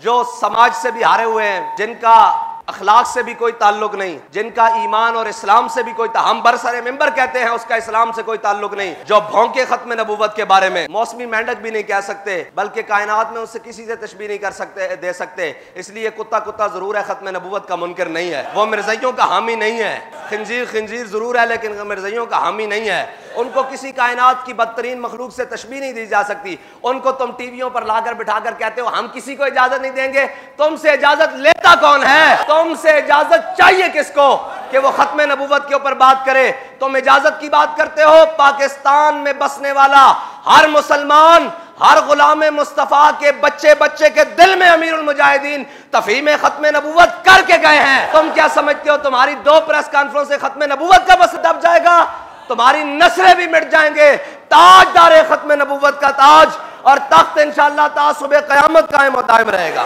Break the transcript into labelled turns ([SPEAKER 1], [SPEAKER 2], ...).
[SPEAKER 1] जो समाज से भी हारे हुए हैं, जिनका अखलाक से भी कोई ताल्लुक नहीं, जिनका ईमान और इस्लाम से भी कोई हम बरसरे मिंबर कहते हैं उसका इस्लाम से कोई ताल्लुक नहीं, जो भौंके खत्म नबूवत के बारे में मौसमी मेंढक भी नहीं कह सकते, बल्कि कायनात में उससे किसी से तशबीह नहीं कर सकते दे सकते, इसलिए कुत्ता कुत्ता जरूर है, खत्म नबूवत का मुनकर नहीं है। वो मिर्ज़इयों का हामी नहीं है। खिंजीर खिंजीर जरूर है लेकिन मिर्ज़इयों का हामी नहीं है। उनको किसी कायनात की बदतरीन मखलूक से तशबीह नहीं दी जा सकती। उनको तुम टीवियों पर लाकर बिठाकर कहते हो हम किसी को इजाजत नहीं देंगे, तुमसे इजाजत लेता कौन है? तुमसे इजाजत चाहिए किसको कि वो खत्म नबूवत के ऊपर बात करे? तुम इजाजत की बात करते हो। पाकिस्तान में बसने वाला हर मुसलमान, हर गुलाम मुस्तफा के बच्चे बच्चे के दिल में अमीरुल मुजाहिदीन तफहीम खत्म नबूवत करके गए हैं। तुम क्या समझते हो तुम्हारी 2 प्रेस कॉन्फ्रेंस से खत्म नबूवत का बस दब जाएगा? तुम्हारी नस्लें भी मिट जाएंगे। ताजदार खत्म नबूवत का ताज और तख्त इंशाअल्लाह ताज सुबह क़यामत कायम और दायम रहेगा।